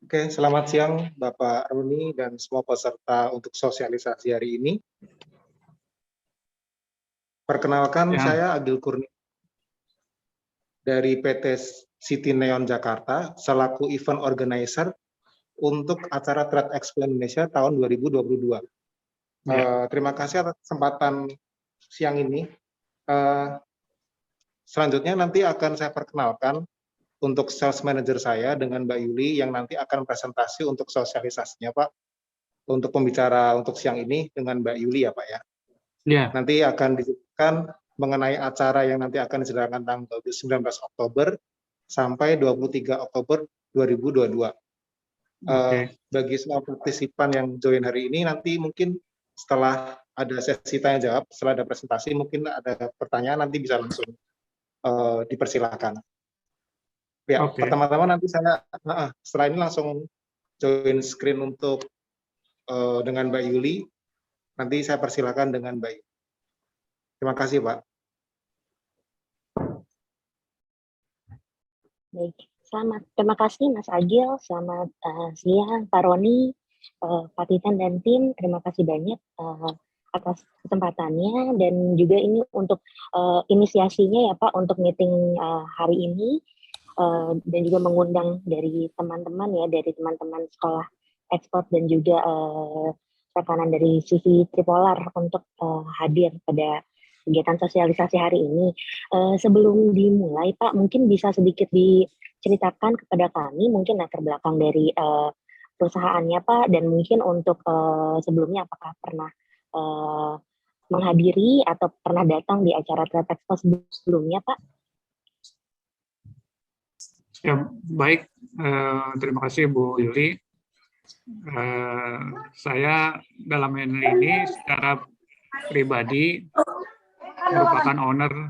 Oke, selamat siang Bapak Runi dan semua peserta untuk sosialisasi hari ini. Perkenalkan, Ya. saya Agil Kurnia dari PT City Neon Jakarta selaku event organizer untuk acara Trade Expo Indonesia tahun 2022. Ya. Terima kasih atas kesempatan siang ini. Selanjutnya nanti akan saya perkenalkan untuk sales manager saya dengan Mbak Yuli yang nanti akan presentasi untuk sosialisasinya, Pak. Untuk pembicara untuk siang ini dengan Mbak Yuli ya, Pak ya. Ya. Nanti akan disebutkan mengenai acara yang nanti akan diselenggarakan tanggal 19 Oktober sampai 23 Oktober 2022. Bagi semua partisipan yang join hari ini, nanti mungkin setelah ada sesi tanya jawab, setelah ada presentasi, mungkin ada pertanyaan, nanti bisa langsung dipersilakan. Ya, pertama-tama nanti saya setelah ini langsung join screen untuk dengan Mbak Yuli. Nanti saya persilakan dengan Mbak Yuli. Terima kasih, Pak. Baik, terima kasih Mas Agil, selamat siang Pak Roni, Pak Titan dan tim, terima kasih banyak atas kesempatannya dan juga ini untuk inisiasinya ya Pak untuk meeting hari ini dan juga mengundang dari teman-teman ya, dari teman-teman sekolah ekspor dan juga rekanan dari CV Tripolar untuk hadir pada kegiatan sosialisasi hari ini. Sebelum dimulai Pak, mungkin bisa sedikit diceritakan kepada kami mungkin latar belakang dari perusahaannya Pak, dan mungkin untuk sebelumnya apakah pernah menghadiri atau pernah datang di acara Trade Expo sebelumnya Pak? Ya, baik. Terima kasih Bu Yuli. Saya dalam ini secara pribadi merupakan owner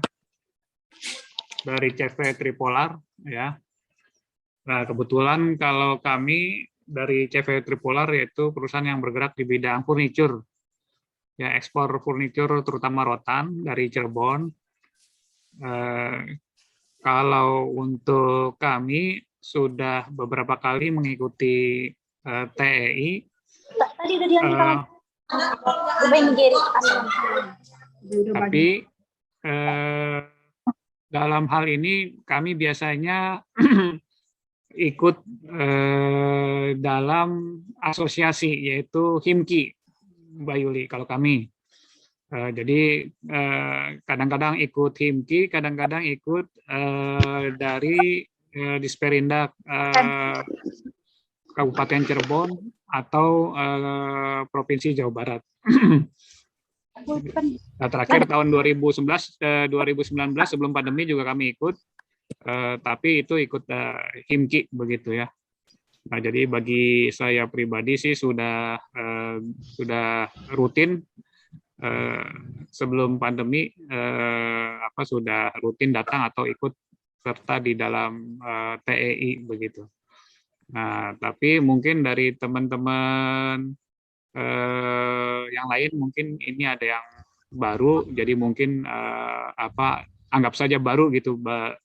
dari CV Tripolar ya. Nah, kebetulan kalau kami dari CV Tripolar yaitu perusahaan yang bergerak di bidang furniture. Ya, ekspor furniture terutama rotan dari Cirebon. Kalau untuk kami sudah beberapa kali mengikuti TEI. Tadi udah diambil tapi dalam hal ini kami biasanya ikut dalam asosiasi yaitu HIMKI, Mbak Yuli, kalau kami. Jadi kadang-kadang ikut HIMKI, kadang-kadang ikut dari Disperindak Kabupaten Cirebon atau Provinsi Jawa Barat. Nah, terakhir tahun 2019 sebelum pandemi juga kami ikut, tapi itu ikut HIMKI begitu ya. Nah, jadi bagi saya pribadi sih sudah rutin sebelum pandemi sudah rutin datang atau ikut serta di dalam TEI begitu. Nah, tapi mungkin dari teman-teman yang lain mungkin ini ada yang baru, jadi mungkin anggap saja baru gitu Mbak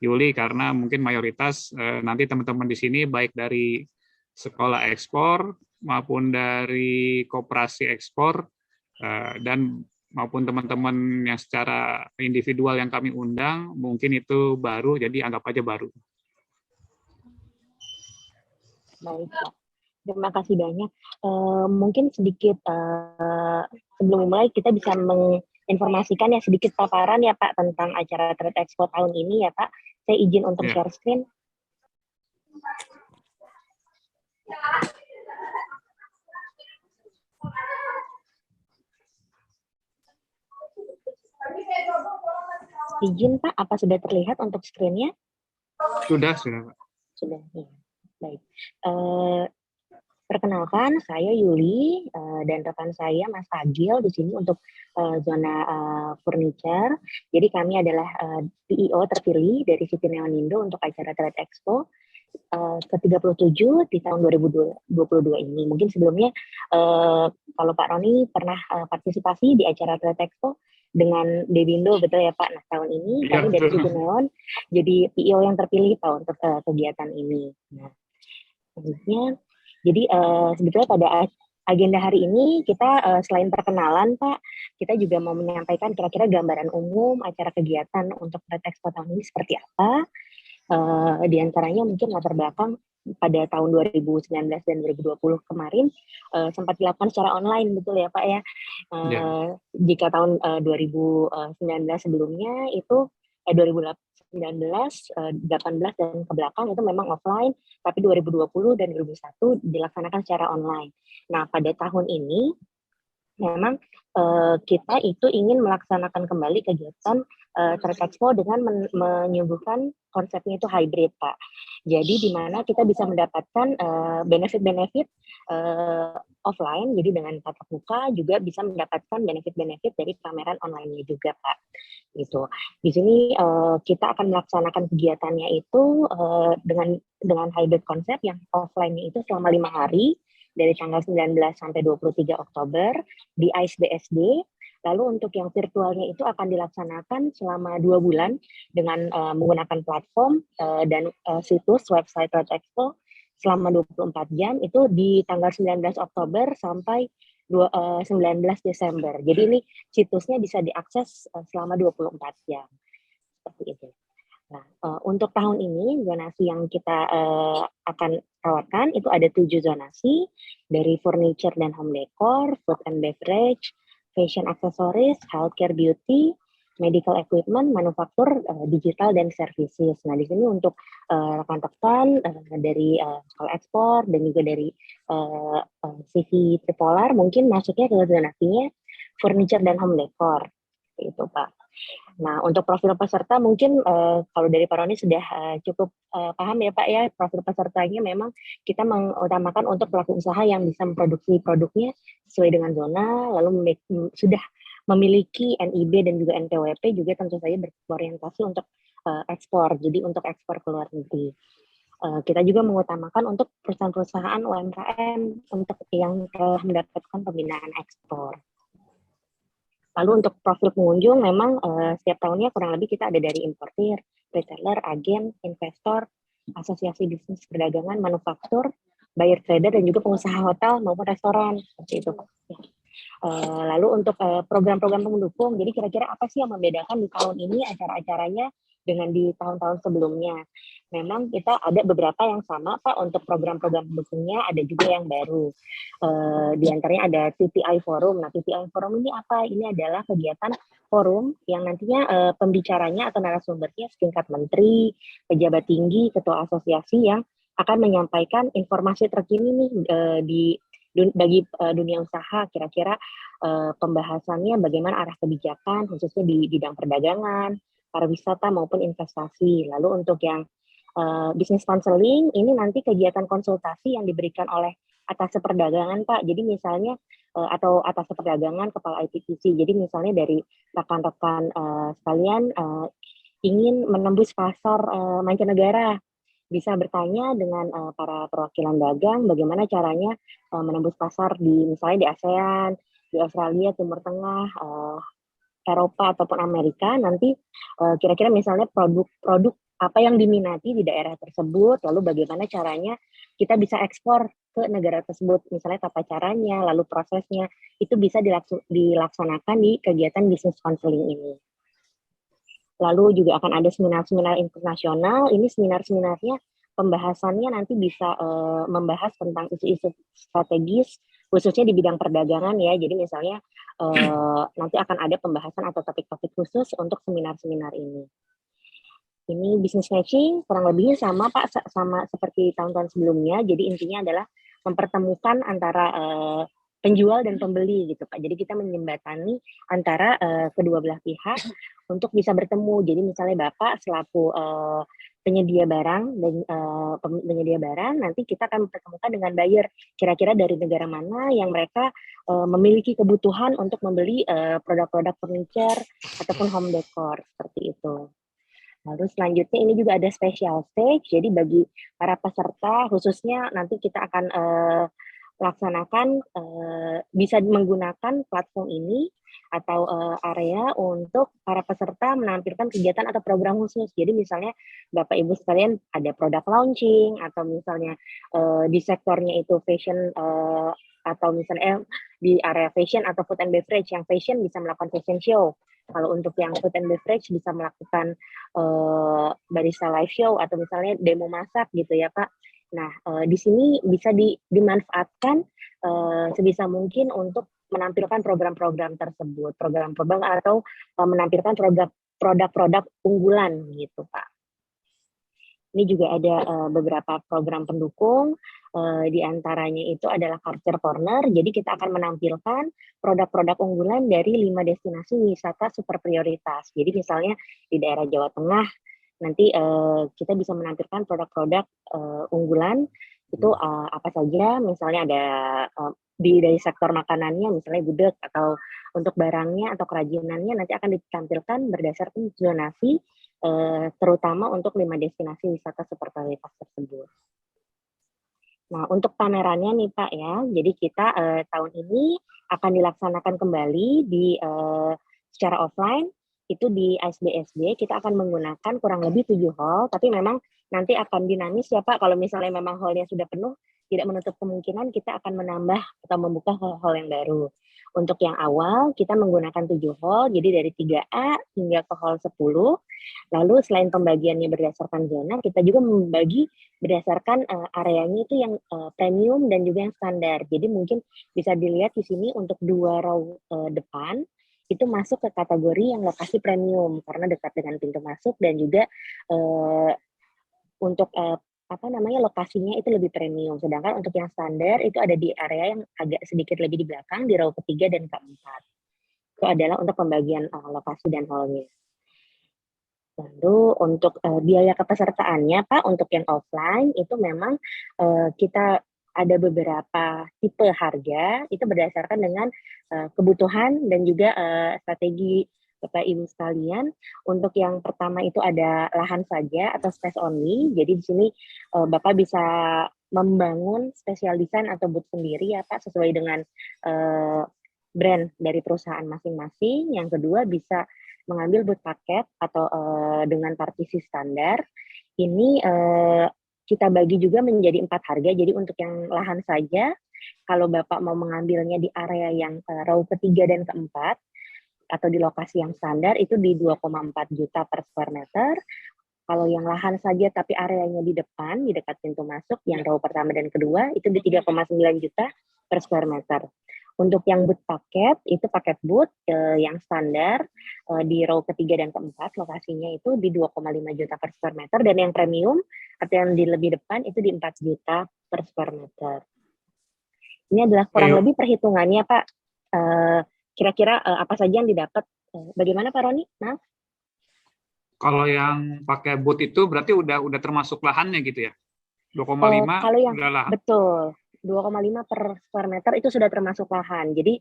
Yuli, karena mungkin mayoritas nanti teman-teman di sini baik dari sekolah ekspor maupun dari koperasi ekspor dan maupun teman-teman yang secara individual yang kami undang mungkin itu baru, jadi anggap aja baru. Baik Pak, terima kasih banyak. Mungkin sedikit sebelum mulai kita bisa menginformasikan ya sedikit paparan ya Pak tentang acara Trade Expo tahun ini ya Pak. Saya izin untuk share screen. Izin Pak, apa sudah terlihat untuk screen-nya? Sudah Pak. Sudah, ya. Baik. Perkenalkan, saya Yuli dan rekan saya Mas Agil di sini untuk zona furniture. Jadi kami adalah PIO terpilih dari City Neon Indo untuk acara Trade Expo ke-37 di tahun 2022 ini. Mungkin sebelumnya kalau Pak Roni pernah partisipasi di acara Trade Expo dengan Devindo, betul ya Pak? Nah, tahun ini kami dari City Neon jadi PIO yang terpilih Pak untuk kegiatan ini. Nah, Selanjutnya, jadi sebetulnya pada agenda hari ini kita selain perkenalan Pak, kita juga mau menyampaikan kira-kira gambaran umum acara kegiatan untuk Trade Expo tahun ini seperti apa. Di antaranya mungkin latar belakang pada tahun 2019 dan 2020 kemarin sempat dilakukan secara online, betul ya Pak ya. Jika tahun 2019 sebelumnya itu 2019, 18 dan ke belakang itu memang offline, tapi 2020 dan 2021 dilaksanakan secara online. Nah, pada tahun ini memang kita itu ingin melaksanakan kembali kegiatan Trade Expo dengan menyuguhkan konsepnya itu hybrid, Pak. Jadi di mana kita bisa mendapatkan benefit-benefit offline, jadi dengan tatap muka juga bisa mendapatkan benefit-benefit dari pameran online-nya juga, Pak. Gitu. Di sini kita akan melaksanakan kegiatannya itu dengan hybrid konsep yang offline-nya itu selama 5 hari dari tanggal 19 sampai 23 Oktober di AIS BSD. Lalu untuk yang virtualnya itu akan dilaksanakan selama 2 bulan dengan menggunakan platform dan situs website Trade Expo selama 24 jam itu di tanggal 19 Oktober sampai 19 Desember. Jadi ini situsnya bisa diakses selama 24 jam. Seperti itu. Nah, untuk tahun ini zonasi yang kita akan tawarkan itu ada 7 zonasi dari furniture dan home decor, food and beverage, fashion accessories, healthcare beauty, medical equipment, manufaktur, digital dan services. Nah, di sini untuk rekan-rekan dari sekolah ekspor dan juga dari CV Tripolar mungkin masuknya ke zonasinya furniture dan home decor. Itu Pak. Nah, untuk profil peserta mungkin kalau dari Pak Roni sudah cukup paham ya Pak ya, profil pesertanya memang kita mengutamakan untuk pelaku usaha yang bisa memproduksi produknya sesuai dengan zona, lalu sudah memiliki NIB dan juga NPWP juga tentu saja berorientasi untuk ekspor, jadi untuk ekspor ke luar negeri. Kita juga mengutamakan untuk perusahaan-perusahaan UMKM untuk yang telah mendapatkan pembinaan ekspor. Lalu untuk profil pengunjung memang setiap tahunnya kurang lebih kita ada dari importir, retailer, agen, investor, asosiasi bisnis perdagangan, manufaktur, buyer trader, dan juga pengusaha hotel maupun restoran. Seperti itu. Lalu untuk program-program pendukung, jadi kira-kira apa sih yang membedakan di tahun ini acara-acaranya dengan di tahun-tahun sebelumnya? Memang kita ada beberapa yang sama Pak untuk program-program pendukungnya, ada juga yang baru. Di antaranya ada TTI Forum. Nah, TTI Forum ini apa? Ini adalah kegiatan forum yang nantinya pembicaranya atau narasumbernya setingkat menteri, pejabat tinggi, ketua asosiasi yang akan menyampaikan informasi terkini nih bagi dunia usaha, kira-kira pembahasannya bagaimana arah kebijakan khususnya di bidang perdagangan, pariwisata maupun investasi. Lalu untuk yang bisnis counseling ini nanti kegiatan konsultasi yang diberikan oleh atas perdagangan Pak. Jadi misalnya atau atas perdagangan kepala ITPC. Jadi misalnya dari rekan-rekan sekalian ingin menembus pasar mancanegara, bisa bertanya dengan para perwakilan dagang bagaimana caranya menembus pasar di misalnya di ASEAN, di Australia, Timur Tengah, Eropa ataupun Amerika. Nanti kira-kira misalnya produk apa yang diminati di daerah tersebut, lalu bagaimana caranya kita bisa ekspor ke negara tersebut, misalnya tata caranya, lalu prosesnya, itu bisa dilaksanakan di kegiatan bisnis counseling ini. Lalu juga akan ada seminar-seminar internasional, ini seminar-seminarnya pembahasannya nanti bisa membahas tentang isu-isu strategis, khususnya di bidang perdagangan ya, jadi misalnya nanti akan ada pembahasan atau topik-topik khusus untuk seminar-seminar ini. Ini business matching kurang lebihnya sama Pak, sama seperti tahun-tahun sebelumnya. Jadi intinya adalah mempertemukan antara penjual dan pembeli gitu Pak. Jadi kita menjembatani antara kedua belah pihak untuk bisa bertemu. Jadi misalnya Bapak selaku penyedia barang dan penyedia barang, nanti kita akan mempertemukan dengan buyer. Kira-kira dari negara mana yang mereka memiliki kebutuhan untuk membeli produk-produk furniture ataupun home decor seperti itu. Lalu selanjutnya ini juga ada special stage, jadi bagi para peserta khususnya nanti kita akan laksanakan bisa menggunakan platform ini atau area untuk para peserta menampilkan kegiatan atau program khusus. Jadi misalnya Bapak Ibu sekalian ada produk launching atau misalnya di sektornya itu fashion atau misalnya di area fashion atau food and beverage, yang fashion bisa melakukan fashion show. Kalau untuk yang food and beverage bisa melakukan barista live show atau misalnya demo masak gitu ya Pak. Nah, di sini bisa dimanfaatkan sebisa mungkin untuk menampilkan program-program tersebut, program-program atau menampilkan produk-produk unggulan gitu Pak. Ini juga ada beberapa program pendukung, di antaranya itu adalah Culture Corner. Jadi kita akan menampilkan produk-produk unggulan dari 5 destinasi wisata super prioritas. Jadi misalnya di daerah Jawa Tengah, nanti kita bisa menampilkan produk-produk unggulan itu apa saja, misalnya ada dari sektor makanannya, misalnya gudeg, atau untuk barangnya atau kerajinannya nanti akan ditampilkan berdasarkan zonasi, terutama untuk 5 destinasi wisata super prioritas tersebut. Nah, untuk pamerannya nih Pak ya, jadi kita tahun ini akan dilaksanakan kembali di secara offline, itu di ASBSD, kita akan menggunakan kurang lebih 7 hall, tapi memang nanti akan dinamis ya Pak, kalau misalnya memang hall-nya sudah penuh, tidak menutup kemungkinan kita akan menambah atau membuka hall-hall yang baru. Untuk yang awal, kita menggunakan 7 hall, jadi dari 3A hingga ke hall 10. Lalu selain pembagiannya berdasarkan zona, kita juga membagi berdasarkan areanya itu yang premium dan juga yang standar. Jadi mungkin bisa dilihat di sini untuk 2 row depan, itu masuk ke kategori yang lokasi premium, karena dekat dengan pintu masuk dan juga untuk lokasinya itu lebih premium. Sedangkan untuk yang standar itu ada di area yang agak sedikit lebih di belakang, di row ketiga dan keempat. Itu adalah untuk pembagian lokasi dan hall-nya. Lalu untuk biaya kepesertaannya Pak, untuk yang offline itu memang kita ada beberapa tipe harga, itu berdasarkan dengan kebutuhan dan juga strategi Bapak Ibu sekalian. Untuk yang pertama itu ada lahan saja atau space only. Jadi di sini Bapak bisa membangun special design atau booth sendiri ya Pak, sesuai dengan brand dari perusahaan masing-masing. Yang kedua bisa mengambil booth paket atau dengan partisi standar. Ini kita bagi juga menjadi 4 harga. Jadi untuk yang lahan saja, kalau Bapak mau mengambilnya di area yang row ketiga dan keempat, atau di lokasi yang standar, itu di 2,4 juta per square meter. Kalau yang lahan saja tapi areanya di depan, di dekat pintu masuk, yang row pertama dan kedua, itu di 3,9 juta per square meter. Untuk yang booth paket, itu paket booth yang standar di row ketiga dan keempat, lokasinya itu di 2,5 juta per square meter, dan yang premium atau yang di lebih depan itu di 4 juta per square meter. Ini adalah kurang lebih perhitungannya Pak. Kira-kira apa saja yang didapat? Bagaimana Pak Roni? Maaf. Kalau yang pakai booth itu berarti udah termasuk lahannya gitu ya? 2,5 kalau yang udah lahan. Betul. 2,5 per square meter itu sudah termasuk lahan. Jadi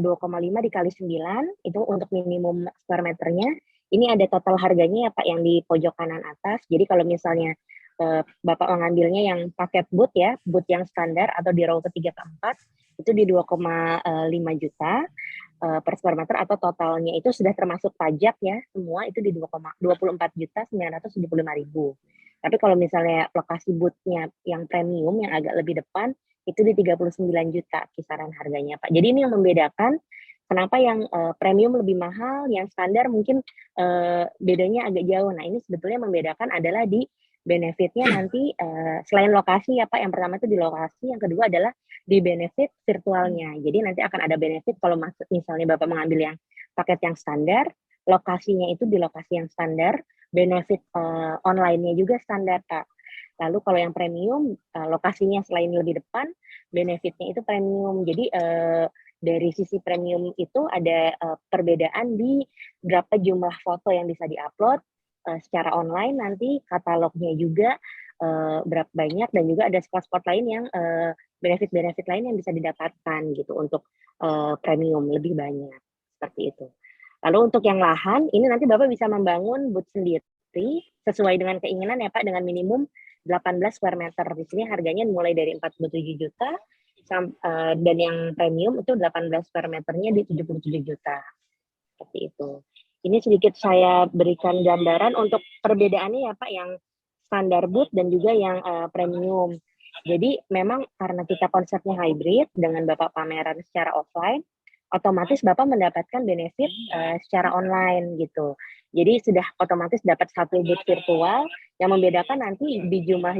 2,5 dikali 9 itu untuk minimum square meternya. Ini ada total harganya ya Pak yang di pojok kanan atas. Jadi kalau misalnya Bapak mengambilnya yang paket booth ya, booth yang standar atau di row ketiga keempat, itu di 2,5 juta per square meter, atau totalnya itu sudah termasuk pajak ya, semua itu di 24.975.000. Tapi kalau misalnya lokasi booth-nya yang premium yang agak lebih depan, itu di 39 juta kisaran harganya Pak. Jadi ini yang membedakan kenapa yang premium lebih mahal, yang standar mungkin bedanya agak jauh. Nah ini sebetulnya membedakan adalah di benefitnya nanti selain lokasi ya Pak, yang pertama itu di lokasi, yang kedua adalah di benefit virtualnya. Jadi nanti akan ada benefit kalau misalnya Bapak mengambil yang paket yang standar, lokasinya itu di lokasi yang standar, benefit online-nya juga standar Pak. Lalu kalau yang premium, lokasinya selain lebih depan, benefitnya itu premium. Jadi dari sisi premium itu ada perbedaan di berapa jumlah foto yang bisa diupload secara online, nanti katalognya juga berapa banyak, dan juga ada spot-spot lain yang benefit-benefit lain yang bisa didapatkan gitu untuk premium lebih banyak, seperti itu. Lalu untuk yang lahan, ini nanti Bapak bisa membangun booth sendiri sesuai dengan keinginan ya Pak, dengan minimum 18 square meter. Di sini harganya mulai dari 47 juta dan yang premium itu 18 per meternya di 77 juta. Seperti itu. Ini sedikit saya berikan gambaran untuk perbedaannya ya Pak, yang standar booth dan juga yang premium. Jadi memang karena kita konsepnya hybrid dengan Bapak pameran secara offline, otomatis Bapak mendapatkan benefit secara online gitu. Jadi sudah otomatis dapat satu booth virtual, yang membedakan nanti di jumlah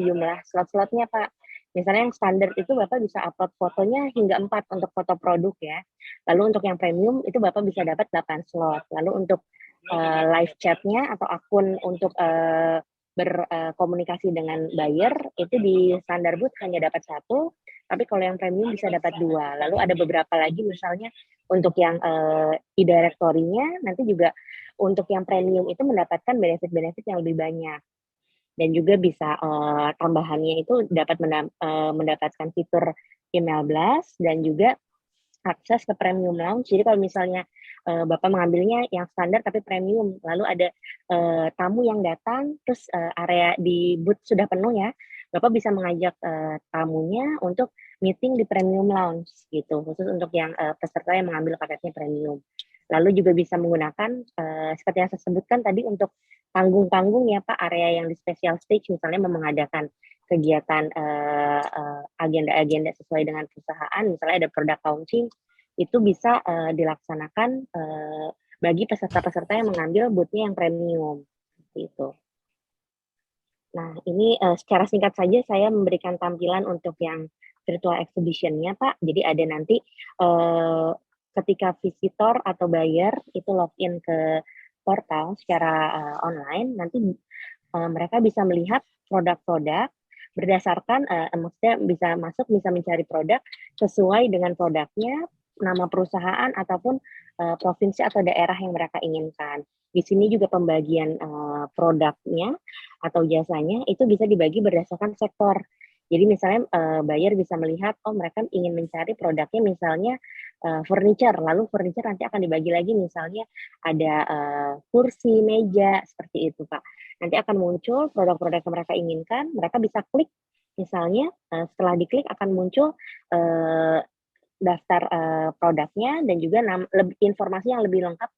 slot-slotnya Pak. Misalnya yang standar itu Bapak bisa upload fotonya hingga 4 untuk foto produk ya. Lalu untuk yang premium itu Bapak bisa dapat 8 slot. Lalu untuk live chatnya atau akun untuk berkomunikasi dengan buyer itu di standar booth hanya dapat 1, tapi kalau yang premium bisa dapat 2. Lalu ada beberapa lagi misalnya untuk yang e-directory-nya nanti juga untuk yang premium itu mendapatkan benefit-benefit yang lebih banyak. Dan juga bisa tambahannya itu dapat mendapatkan fitur email blast dan juga akses ke premium lounge. Jadi kalau misalnya Bapak mengambilnya yang standar tapi premium, lalu ada tamu yang datang, terus area di booth sudah penuh ya, Bapak bisa mengajak tamunya untuk meeting di premium lounge gitu, khusus untuk yang peserta yang mengambil paketnya premium. Lalu juga bisa menggunakan seperti yang saya sebutkan tadi untuk panggung-panggung ya Pak, area yang di special stage misalnya mengadakan kegiatan agenda-agenda sesuai dengan perusahaan, misalnya ada product launching, itu bisa dilaksanakan bagi peserta-peserta yang mengambil booth-nya yang premium. Seperti itu. Nah, ini secara singkat saja saya memberikan tampilan untuk yang virtual exhibition-nya Pak. Jadi ada nanti ketika visitor atau buyer itu login ke portal secara online, nanti mereka bisa melihat produk-produk berdasarkan maksudnya bisa masuk, bisa mencari produk sesuai dengan produknya, nama perusahaan ataupun provinsi atau daerah yang mereka inginkan. Di sini juga pembagian produknya atau jasanya itu bisa dibagi berdasarkan sektor. Jadi misalnya buyer bisa melihat, oh mereka ingin mencari produknya misalnya furniture, lalu furniture nanti akan dibagi lagi misalnya ada kursi, meja, seperti itu Pak. Nanti akan muncul produk-produk yang mereka inginkan, mereka bisa klik misalnya, setelah diklik akan muncul daftar produknya dan juga informasi yang lebih lengkap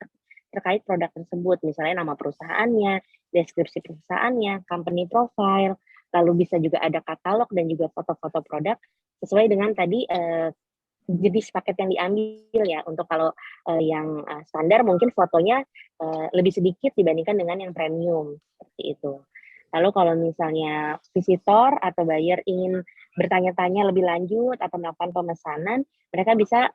terkait produk tersebut, misalnya nama perusahaannya, deskripsi perusahaannya, company profile, lalu bisa juga ada katalog dan juga foto-foto produk sesuai dengan tadi jenis paket yang diambil ya. Untuk kalau yang standar mungkin fotonya lebih sedikit dibandingkan dengan yang premium, seperti itu. Lalu kalau misalnya visitor atau buyer ingin bertanya-tanya lebih lanjut atau melakukan pemesanan, mereka bisa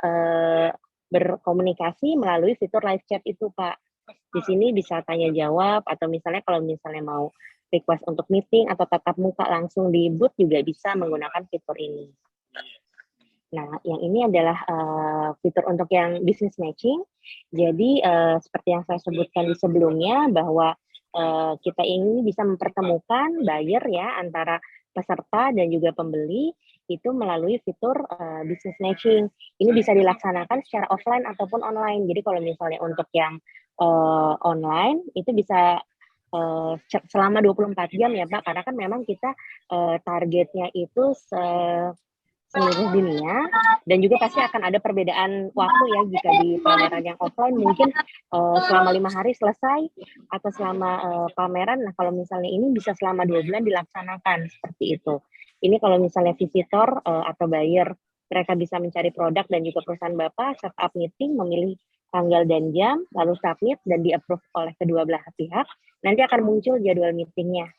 berkomunikasi melalui fitur live chat itu Pak. Di sini bisa tanya jawab atau misalnya kalau misalnya mau request untuk meeting atau tatap muka langsung di booth juga bisa menggunakan fitur ini. Nah, yang ini adalah fitur untuk yang business matching. Jadi seperti yang saya sebutkan di sebelumnya bahwa kita ini bisa mempertemukan buyer ya antara peserta dan juga pembeli itu melalui fitur business matching. Ini bisa dilaksanakan secara offline ataupun online. Jadi kalau misalnya untuk yang online itu bisa selama 24 jam ya Pak, karena kan memang kita targetnya itu seluruh dunia dan juga pasti akan ada perbedaan waktu ya jika di pameran yang offline mungkin selama 5 hari selesai atau selama pameran. Nah kalau misalnya ini bisa selama 2 bulan dilaksanakan seperti itu. Ini kalau misalnya visitor atau buyer mereka bisa mencari produk dan juga perusahaan Bapak, set up meeting, memilih tanggal dan jam, lalu submit dan di-approve oleh kedua belah pihak, nanti akan muncul jadwal meetingnya.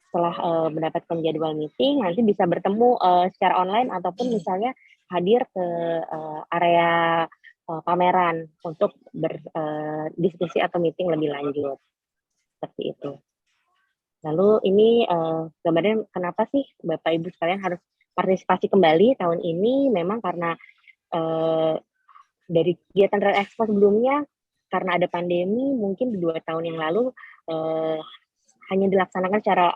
Setelah mendapatkan jadwal meeting, nanti bisa bertemu secara online ataupun misalnya hadir ke area pameran untuk berdiskusi atau meeting lebih lanjut. Seperti itu. Lalu ini gambarnya kenapa sih Bapak Ibu sekalian harus partisipasi kembali tahun ini, memang karena dari kegiatan Trade Expo sebelumnya, karena ada pandemi, mungkin 2 tahun yang lalu hanya dilaksanakan secara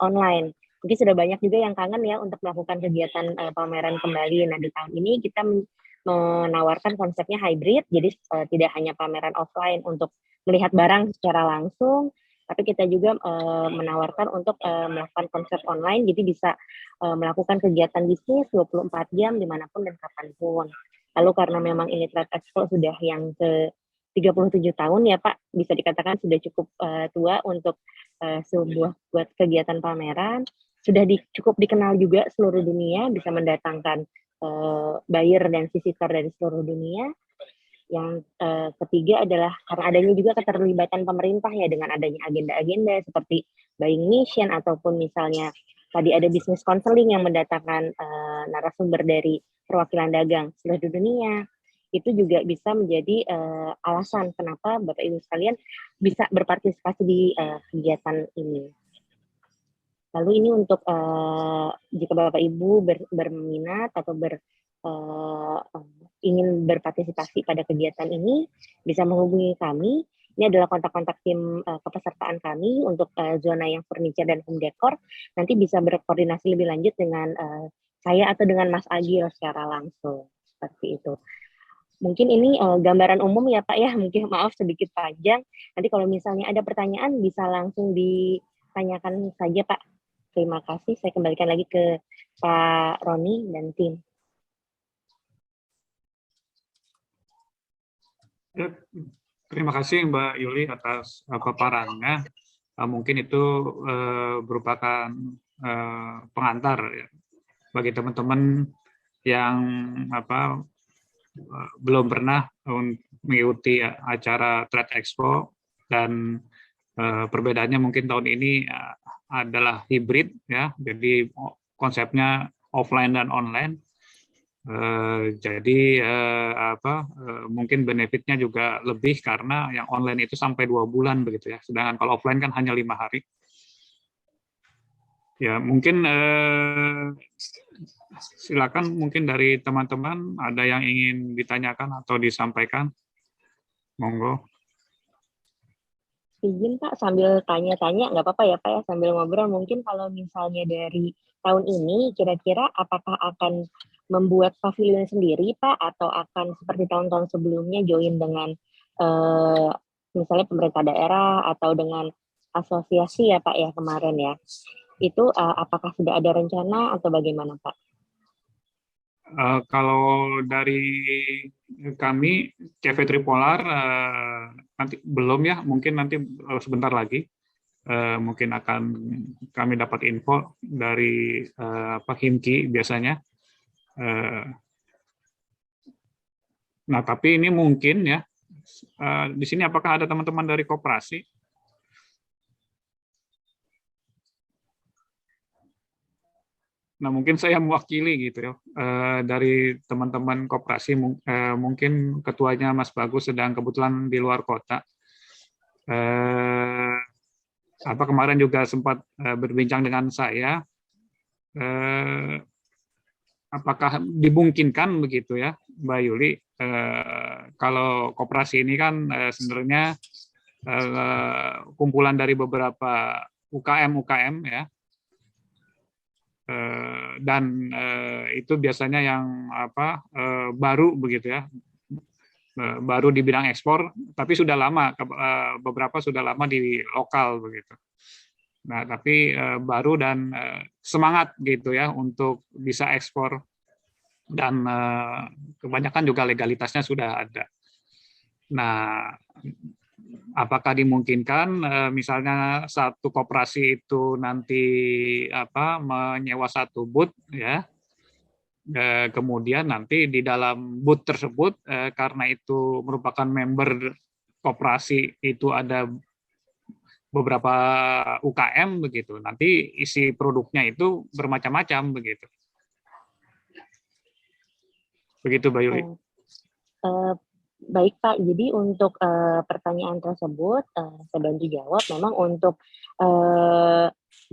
online. Mungkin sudah banyak juga yang kangen ya untuk melakukan kegiatan pameran kembali. Nah di tahun ini kita menawarkan konsepnya hybrid, jadi tidak hanya pameran offline untuk melihat barang secara langsung, Tapi kita juga menawarkan untuk melakukan konser online, jadi bisa melakukan kegiatan bisnis 24 jam dimanapun dan kapanpun. Lalu karena memang ini Trade Expo sudah yang ke 37 tahun ya Pak, bisa dikatakan sudah cukup tua untuk sebuah buat kegiatan pameran, sudah cukup dikenal juga seluruh dunia, bisa mendatangkan buyer dan visitor dari seluruh dunia. Yang ketiga adalah karena adanya juga keterlibatan pemerintah ya dengan adanya agenda-agenda seperti buying mission ataupun misalnya tadi ada bisnis counseling yang mendatangkan narasumber dari perwakilan dagang seluruh dunia. Itu juga bisa menjadi alasan kenapa Bapak Ibu sekalian bisa berpartisipasi di kegiatan ini. Lalu ini untuk jika Bapak Ibu berminat atau ingin berpartisipasi pada kegiatan ini, bisa menghubungi kami. Ini adalah kontak-kontak tim kepesertaan kami untuk zona yang furniture dan home decor. Nanti bisa berkoordinasi lebih lanjut dengan saya atau dengan Mas Agil secara langsung. Seperti itu. Mungkin ini gambaran umum ya Pak ya, mungkin maaf sedikit panjang. Nanti kalau misalnya ada pertanyaan bisa langsung ditanyakan saja Pak. Terima kasih, saya kembalikan lagi ke Pak Roni dan tim. Ya, terima kasih Mbak Yuli atas paparannya. Mungkin itu merupakan pengantar ya, bagi teman-teman yang belum pernah mengikuti acara Trade Expo, dan perbedaannya mungkin tahun ini adalah hibrid ya, jadi konsepnya offline dan online. Jadi mungkin benefitnya juga lebih karena yang online itu sampai 2 bulan begitu ya, sedangkan kalau offline kan hanya 5 hari. Ya mungkin silakan mungkin dari teman-teman ada yang ingin ditanyakan atau disampaikan, monggo. Izin Pak, sambil tanya-tanya, nggak apa-apa ya Pak ya, sambil ngobrol. Mungkin kalau misalnya dari tahun ini, kira-kira apakah akan membuat pavilion sendiri Pak, atau akan seperti tahun-tahun sebelumnya join dengan misalnya pemerintah daerah, atau dengan asosiasi ya Pak ya kemarin ya. Itu apakah sudah ada rencana atau bagaimana Pak? Kalau dari kami CV Tripolar nanti belum ya, mungkin nanti sebentar lagi mungkin akan kami dapat info dari Pak Himki biasanya. Nah tapi ini mungkin ya di sini apakah ada teman-teman dari koperasi? Nah, mungkin saya mewakili gitu ya, dari teman-teman koperasi, mungkin ketuanya Mas Bagus sedang kebetulan di luar kota. Kemarin juga sempat berbincang dengan saya, apakah dimungkinkan begitu ya, Mbak Yuli, kalau koperasi ini kan sebenarnya kumpulan dari beberapa UKM ya, dan itu biasanya yang baru begitu ya, baru di bidang ekspor, tapi sudah lama, beberapa sudah lama di lokal begitu. Nah tapi baru dan semangat gitu ya untuk bisa ekspor, dan kebanyakan juga legalitasnya sudah ada. Nah apakah dimungkinkan misalnya satu koperasi itu nanti menyewa satu booth ya, kemudian nanti di dalam booth tersebut karena itu merupakan member koperasi itu ada beberapa UKM begitu, nanti isi produknya itu bermacam-macam begitu. Begitu Mbak Yuli. Baik Pak, jadi untuk pertanyaan tersebut saya bantu jawab. Memang untuk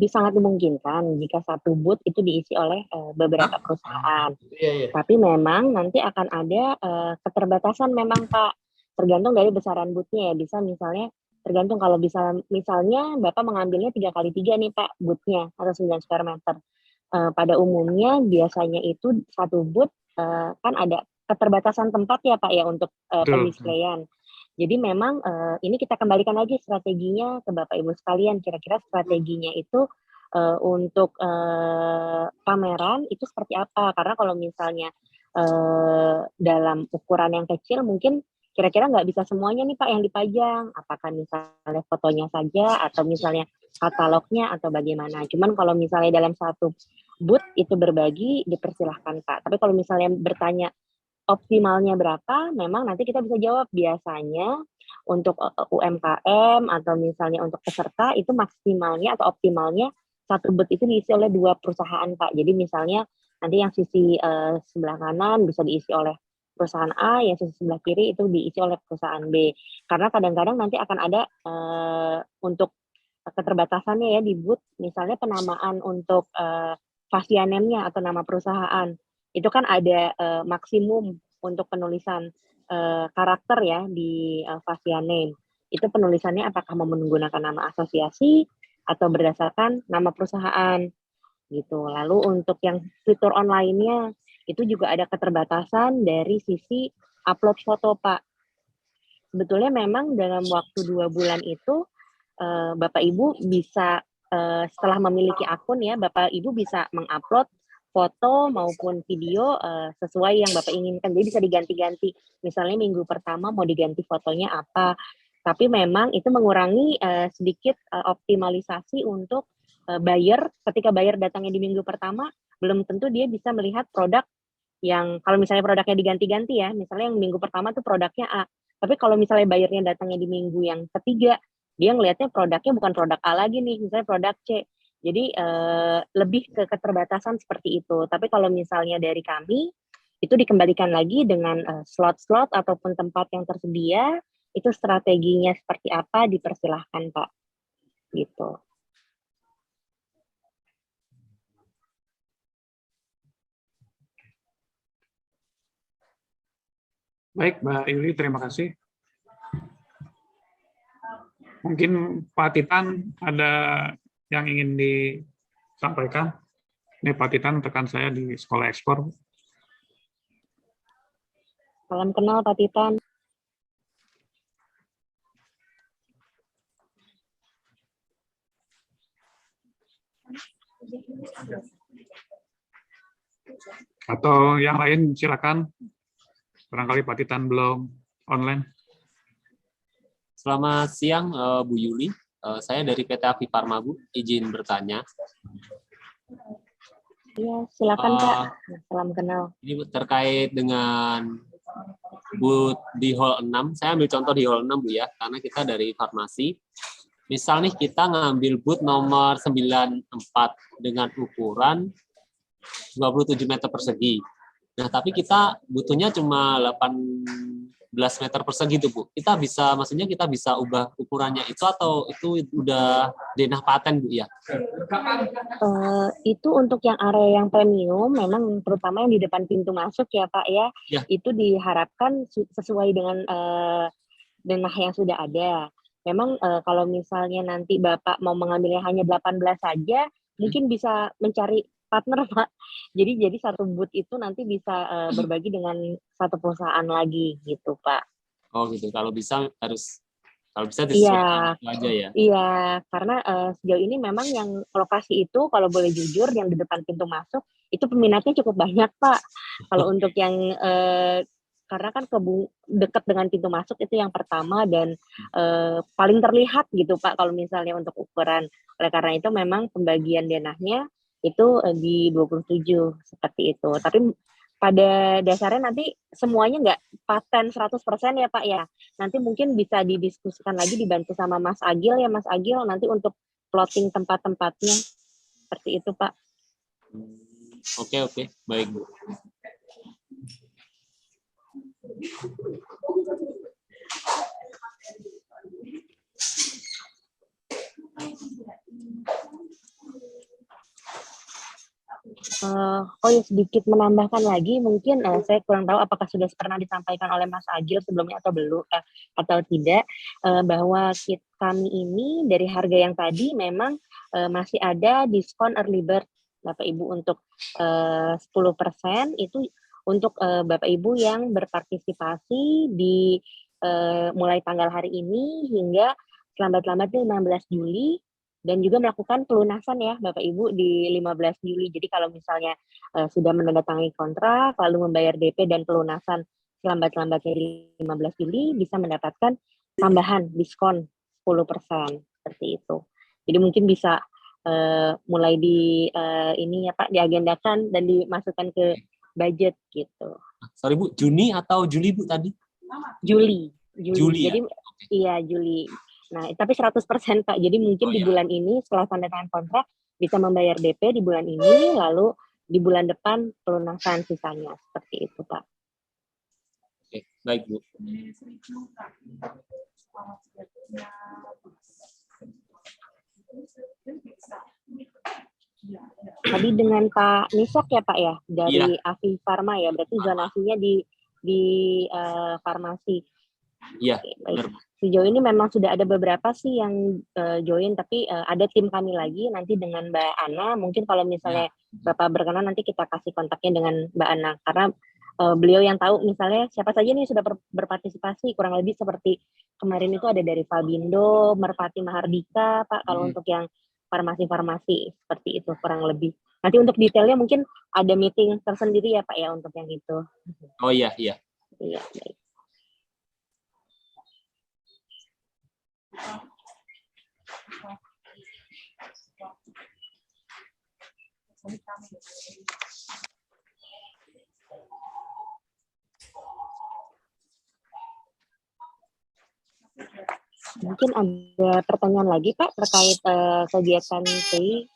sangat dimungkinkan jika satu booth itu diisi oleh beberapa perusahaan. Tapi memang nanti akan ada keterbatasan memang Pak, tergantung dari besaran boothnya ya. Bisa misalnya tergantung, kalau bisa misalnya Bapak mengambilnya 3x3 nih Pak boothnya, atau 9 square meter. Pada umumnya biasanya itu satu booth kan ada keterbatasan tempat ya Pak ya untuk pendisplayan. Jadi memang ini kita kembalikan lagi strateginya ke Bapak Ibu sekalian. Kira-kira strateginya itu untuk pameran itu seperti apa? Karena kalau misalnya dalam ukuran yang kecil mungkin kira-kira nggak bisa semuanya nih Pak yang dipajang. Apakah misalnya fotonya saja atau misalnya katalognya atau bagaimana? Cuman kalau misalnya dalam satu booth itu berbagi dipersilahkan Pak. Tapi kalau misalnya bertanya optimalnya berapa, memang nanti kita bisa jawab. Biasanya untuk UMKM atau misalnya untuk peserta itu maksimalnya atau optimalnya satu booth itu diisi oleh 2 perusahaan Pak. Jadi misalnya nanti yang sisi sebelah kanan bisa diisi oleh perusahaan A, yang sisi sebelah kiri itu diisi oleh perusahaan B. Karena kadang-kadang nanti akan ada untuk keterbatasannya ya di booth, misalnya penamaan untuk fascia name-nya atau nama perusahaan. Itu kan ada maksimum untuk penulisan karakter ya di fascia name. Itu penulisannya apakah mau menggunakan nama asosiasi atau berdasarkan nama perusahaan gitu. Lalu untuk yang fitur online-nya itu juga ada keterbatasan dari sisi upload foto Pak. Sebetulnya memang dalam waktu 2 bulan itu Bapak Ibu bisa setelah memiliki akun ya, Bapak Ibu bisa mengupload foto maupun video sesuai yang Bapak inginkan. Jadi bisa diganti-ganti. Misalnya minggu pertama mau diganti fotonya apa. Tapi memang itu mengurangi sedikit optimalisasi untuk buyer. Ketika buyer datangnya di minggu pertama, belum tentu dia bisa melihat produk yang kalau misalnya produknya diganti-ganti ya. Misalnya yang minggu pertama tuh produknya A. Tapi kalau misalnya buyernya datangnya di minggu yang ketiga, dia ngelihatnya produknya bukan produk A lagi nih, misalnya produk C. Jadi lebih ke keterbatasan seperti itu. Tapi kalau misalnya dari kami, itu dikembalikan lagi dengan slot-slot ataupun tempat yang tersedia, itu strateginya seperti apa dipersilahkan Pak. Gitu. Baik, Mbak Yuli, terima kasih. Mungkin Pak Titan ada yang ingin disampaikan. Ini Pak Titan, rekan saya di Sekolah Ekspor. Salam kenal Pak Titan. Atau yang lain silakan. Barangkali Pak Titan belum online. Selamat siang Bu Yuli. Saya dari PT Avi Farma Bu, izin bertanya. Iya, silakan Pak. Salam kenal. Ini terkait dengan booth di hall 6. Saya ambil contoh di hall 6 Bu ya, karena kita dari farmasi. Misal nih kita ngambil booth nomor 94 dengan ukuran 27 meter persegi. Nah, tapi kita butuhnya cuma 18 meter persegi itu, Bu. Kita bisa, maksudnya kita bisa ubah ukurannya itu atau itu udah denah paten, Bu, ya? Itu untuk yang area yang premium, memang terutama yang di depan pintu masuk ya, Pak, ya. Ya. Itu diharapkan sesuai dengan denah yang sudah ada. Memang kalau misalnya nanti Bapak mau mengambilnya hanya 18 saja, mungkin bisa mencari partner Pak. Jadi satu booth itu nanti bisa berbagi dengan satu perusahaan lagi gitu Pak. Oh gitu. Kalau bisa disesuaikan itu aja ya. Iya, karena sejauh ini memang yang lokasi itu kalau boleh jujur yang di depan pintu masuk itu peminatnya cukup banyak Pak. Kalau untuk yang karena kan dekat dengan pintu masuk itu yang pertama dan paling terlihat gitu Pak kalau misalnya untuk ukuran. Oleh karena itu memang pembagian denahnya itu di 27 seperti itu. Tapi pada dasarnya nanti semuanya nggak paten 100% ya Pak ya. Nanti mungkin bisa didiskusikan lagi dibantu sama Mas Agil ya Mas Agil nanti untuk plotting tempat-tempatnya. Seperti itu Pak. Oke. Baik Bu. Oh ya sedikit menambahkan lagi mungkin saya kurang tahu apakah sudah pernah disampaikan oleh Mas Agil sebelumnya atau belum atau tidak bahwa kami ini dari harga yang tadi memang masih ada diskon early bird Bapak Ibu untuk 10% itu untuk Bapak Ibu yang berpartisipasi di mulai tanggal hari ini hingga selambat-lambatnya 15 Juli, dan juga melakukan pelunasan ya Bapak Ibu di 15 Juli. Jadi kalau misalnya sudah menandatangani kontrak, lalu membayar DP dan pelunasan selambat-lambatnya di 15 Juli, bisa mendapatkan tambahan diskon 10%, seperti itu. Jadi mungkin bisa mulai ini ya Pak, diagendakan dan dimasukkan ke budget gitu. Sorry Bu, Juni atau Juli Bu tadi? Juli. Juli ya? Jadi iya Juli. Nah, tapi 100% Pak. Jadi mungkin di bulan ini setelah tanda tangan kontrak bisa membayar DP di bulan ini, lalu di bulan depan pelunasan sisanya, seperti itu Pak. Oke, baik Bu. Tadi dengan Pak Nisok ya Pak ya, dari Avi Farma ya, berarti zonasinya di farmasi. Iya, baik. Sejauh ini memang sudah ada beberapa sih yang join, tapi ada tim kami lagi nanti dengan Mbak Ana. Mungkin kalau misalnya Bapak berkenan nanti kita kasih kontaknya dengan Mbak Ana, karena beliau yang tahu misalnya siapa saja nih sudah berpartisipasi, kurang lebih seperti kemarin itu ada dari Fabindo, Merpati Mahardika, Pak, kalau untuk yang farmasi-farmasi seperti itu kurang lebih. Nanti untuk detailnya mungkin ada meeting tersendiri ya Pak ya untuk yang itu. Oh iya, iya. Iya, baik. Mungkin ada pertanyaan lagi Pak terkait kegiatan TI?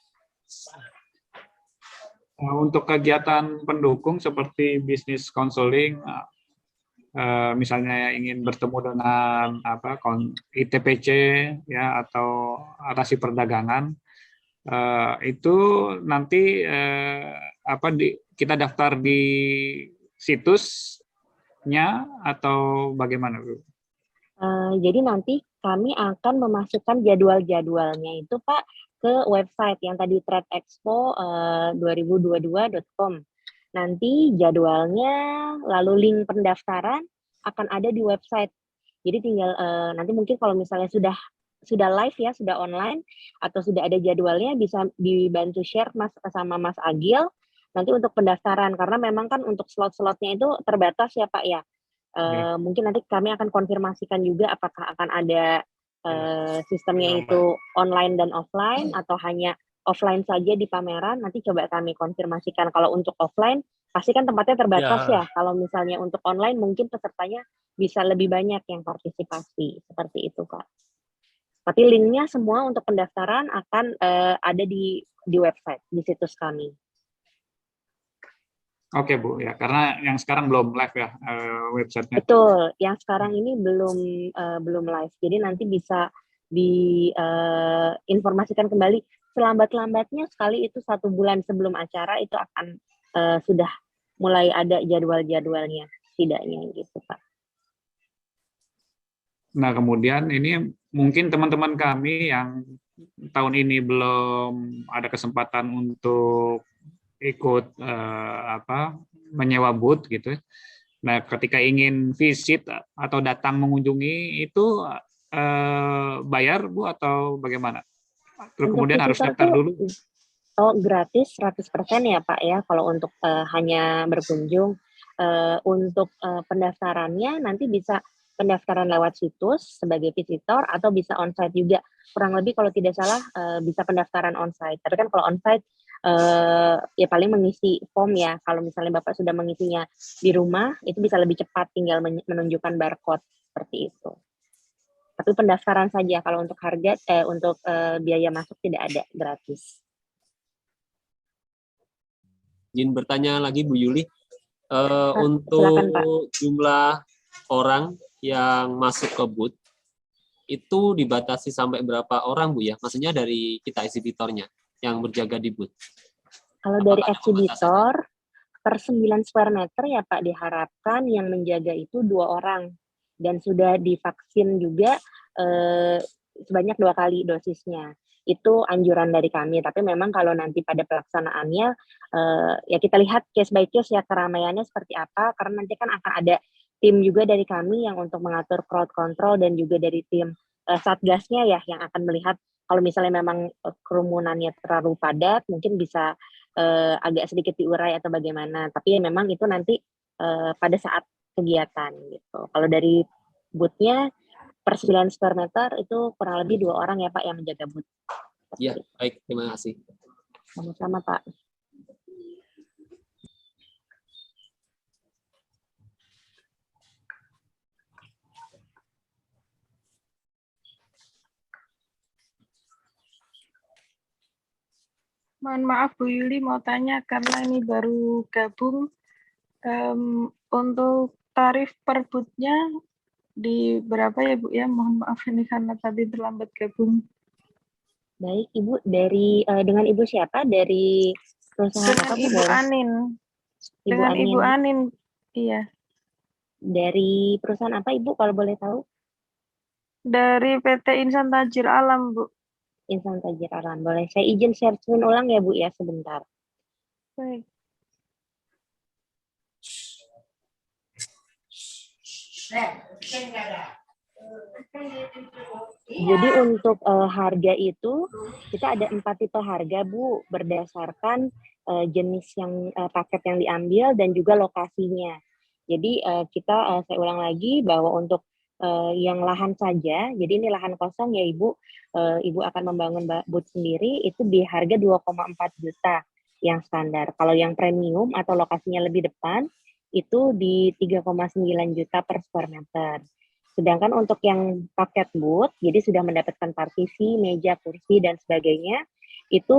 Untuk kegiatan pendukung seperti bisnis konseling, misalnya ingin bertemu dengan ITPC ya atau arasi perdagangan, itu nanti kita daftar di situsnya atau bagaimana Bu? Jadi nanti kami akan memasukkan jadwal-jadwalnya itu Pak ke website yang tadi tradeexpo2022.com. Nanti jadwalnya, lalu link pendaftaran akan ada di website. Jadi tinggal nanti mungkin kalau misalnya sudah live ya, sudah online atau sudah ada jadwalnya, bisa dibantu share sama Mas Agil nanti untuk pendaftaran, karena memang kan untuk slot-slotnya itu terbatas ya Pak ya. Mungkin nanti kami akan konfirmasikan juga apakah akan ada sistemnya itu online dan offline atau hanya offline saja di pameran. Nanti coba kami konfirmasikan. Kalau untuk offline pasti kan tempatnya terbatas ya. Kalau misalnya untuk online mungkin pesertanya bisa lebih banyak yang partisipasi, seperti itu Pak. Tapi linknya semua untuk pendaftaran akan ada di website, di situs kami. Oke Bu, ya karena yang sekarang belum live ya websitenya. Betul, yang sekarang ini belum live. Jadi nanti bisa diinformasikan kembali selambat-lambatnya sekali itu 1 bulan sebelum acara itu akan sudah mulai ada jadwal-jadwalnya setidaknya gitu Pak. Nah kemudian ini mungkin teman-teman kami yang tahun ini belum ada kesempatan untuk ikut menyewa booth gitu. Nah, ketika ingin visit atau datang mengunjungi itu bayar Bu atau bagaimana? Terus kemudian harus daftar dulu? Oh, gratis 100% ya Pak ya kalau untuk hanya berkunjung. Untuk pendaftarannya nanti bisa pendaftaran lewat situs sebagai visitor atau bisa onsite juga. Kurang lebih kalau tidak salah bisa pendaftaran onsite. Tapi kan kalau onsite ya paling mengisi form ya. Kalau misalnya Bapak sudah mengisinya di rumah, itu bisa lebih cepat, tinggal menunjukkan barcode seperti itu. Tapi pendaftaran saja, kalau untuk harga, untuk biaya masuk tidak ada, gratis. Izin bertanya lagi Bu Yuli, untuk silakan, Pak. Jumlah orang yang masuk ke booth, itu dibatasi sampai berapa orang Bu ya? Maksudnya dari kita eksibitornya yang berjaga di booth. Kalau dari eksibitor per 9 square meter ya Pak diharapkan yang menjaga itu 2 orang dan sudah divaksin juga sebanyak 2 kali dosisnya. Itu anjuran dari kami, tapi memang kalau nanti pada pelaksanaannya ya kita lihat case by case ya keramaiannya seperti apa, karena nanti kan akan ada tim juga dari kami yang untuk mengatur crowd control dan juga dari tim satgasnya ya yang akan melihat kalau misalnya memang kerumunannya terlalu padat mungkin bisa agak sedikit diurai atau bagaimana. Tapi ya memang itu nanti pada saat kegiatan gitu. Kalau dari booth-nya per 9 square meter itu kurang lebih 2 orang ya Pak yang menjaga booth. Ya, baik, terima kasih. Sama-sama Pak. Mohon maaf Bu Yuli mau tanya karena ini baru gabung. Untuk tarif per booth-nya di berapa ya Bu ya? Mohon maaf ini karena tadi terlambat gabung. Baik Ibu, dari dengan Ibu siapa? Dari perusahaan Dengan apa Bu? Ibu Boleh? Anin. Ibu Dengan Anin. Ibu Anin. Iya. Dari perusahaan apa Ibu kalau boleh tahu? Dari PT Insan Tajir Alam Bu. Insan Tajir Alam. Boleh saya izin share screen ulang ya Bu ya sebentar. Baik. Jadi untuk harga itu kita ada 4 tipe harga Bu berdasarkan jenis yang paket yang diambil dan juga lokasinya. Jadi saya ulang lagi bahwa untuk yang lahan saja, jadi ini lahan kosong ya Ibu, Ibu akan membangun booth sendiri itu di harga 2,4 juta yang standar. Kalau yang premium atau lokasinya lebih depan itu di 3,9 juta per square meter. Sedangkan untuk yang paket booth, jadi sudah mendapatkan partisi, meja, kursi, dan sebagainya, itu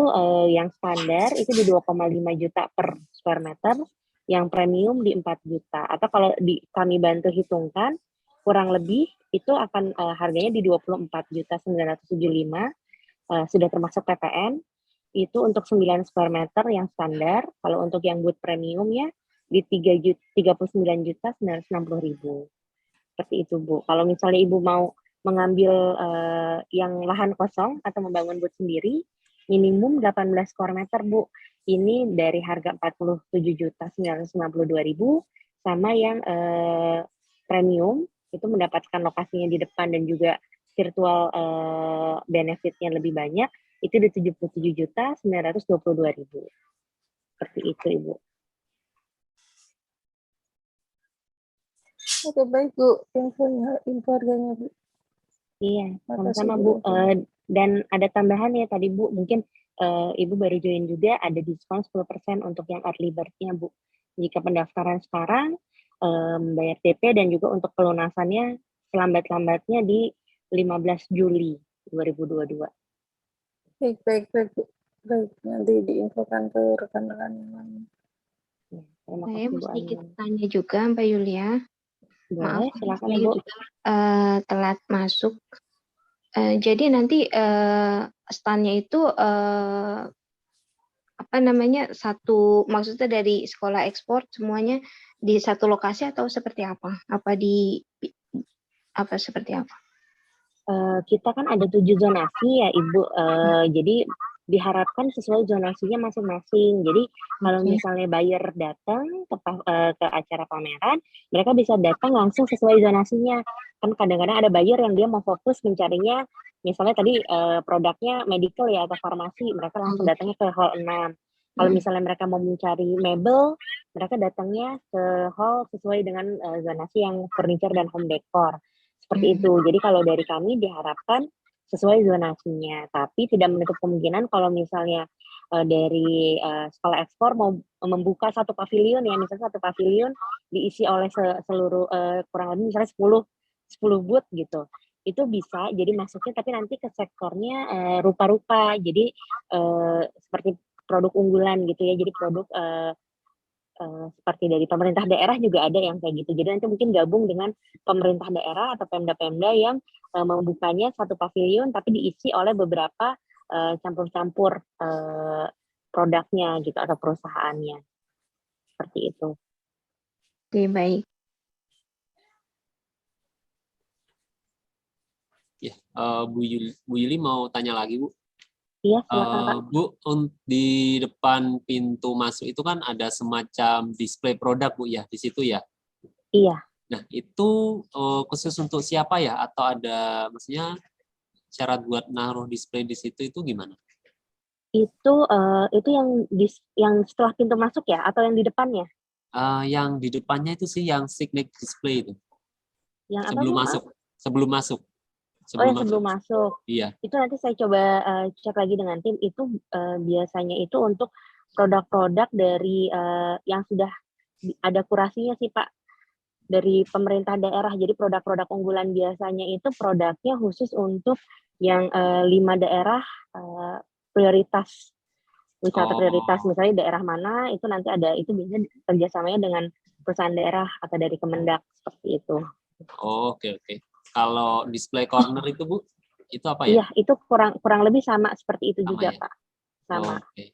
yang standar itu di 2,5 juta per square meter, yang premium di 4 juta. Atau kalau kami bantu hitungkan, kurang lebih itu akan harganya di 24.975, sudah termasuk PPN, itu untuk 9 square meter yang standar. Kalau untuk yang booth premium ya, di 39.960.000. Seperti itu Bu. Kalau misalnya Ibu mau mengambil yang lahan kosong atau membangun booth sendiri, minimum 18 square meter Bu. Ini dari harga 47.992.000 sama yang premium itu mendapatkan lokasinya di depan dan juga virtual benefitnya lebih banyak itu di 77.922.000. Seperti itu Ibu. Oke, baik Bu. Info harganya Bu. Iya, Makasih, sama-sama Bu. Bu. Dan ada tambahan ya tadi Bu, mungkin Ibu baru join juga ada diskon 10% untuk yang early bird-nya Bu. Jika pendaftaran sekarang, bayar DP dan juga untuk pelunasannya selambat-lambatnya di 15 Juli 2022. Baik Bu. Baik, nanti diinfokan ke rekan-rekan yang lain. Ya, terima Saya kasih mau Bu sedikit Anin. tanya juga Mbak Yulia. Boleh, Maaf, silakan saya Bu. juga telat masuk. Jadi nanti stand-nya itu apa namanya maksudnya dari sekolah ekspor semuanya di satu lokasi atau seperti apa? Apa seperti apa? Kita kan ada 7 zonasi ya Ibu, jadi diharapkan sesuai zonasinya masing-masing. Jadi kalau Oke. misalnya buyer datang ke acara pameran, mereka bisa datang langsung sesuai zonasinya. Kan kadang-kadang ada buyer yang dia mau fokus mencarinya, misalnya tadi produknya medical ya atau farmasi, mereka langsung datangnya ke hall 6. Kalau misalnya mereka mau mencari mebel, mereka datangnya ke hall sesuai dengan zonasi yang furniture dan home decor. Seperti itu. Jadi kalau dari kami diharapkan sesuai zonasinya, tapi tidak menutup kemungkinan kalau misalnya dari sekolah ekspor mau membuka satu pavilion ya, misalnya satu pavilion diisi oleh seluruh kurang lebih misalnya 10 booth gitu. Itu bisa jadi masuknya tapi nanti ke sektornya rupa-rupa. Jadi seperti produk unggulan gitu ya. Jadi produk seperti dari pemerintah daerah juga ada yang kayak gitu. Jadi nanti mungkin gabung dengan pemerintah daerah atau pemda-pemda yang membukanya satu pavilion tapi diisi oleh beberapa campur-campur produknya gitu atau perusahaannya. Seperti itu. Oke, baik. Ya, Bu Yuli mau tanya lagi Bu. Iya, silakan Pak. Bu, di depan pintu masuk itu kan ada semacam display produk Bu ya, di situ ya? Iya. Nah, itu khusus untuk siapa ya? Atau ada, maksudnya syarat buat naruh display di situ itu gimana? Itu yang setelah pintu masuk ya, atau yang di depannya? Yang di depannya itu sih, yang signet display itu. Yang apa, Sebelum Bu? masuk. Sebelum masuk. Oh, yang sebelum masuk. Iya. Itu nanti saya coba cek lagi dengan tim. Itu biasanya itu untuk produk-produk dari yang sudah ada kurasinya sih, Pak, dari pemerintah daerah. Jadi produk-produk unggulan biasanya itu produknya khusus untuk yang 5 daerah prioritas, wisata prioritas. Misalnya daerah mana, itu nanti ada, itu biasanya kerjasamanya dengan perusahaan daerah atau dari Kemendak, seperti itu. Oke. Kalau display corner itu, Bu, itu apa ya? Iya, itu kurang lebih sama seperti itu Sama juga, ya? Pak. Sama. Oke.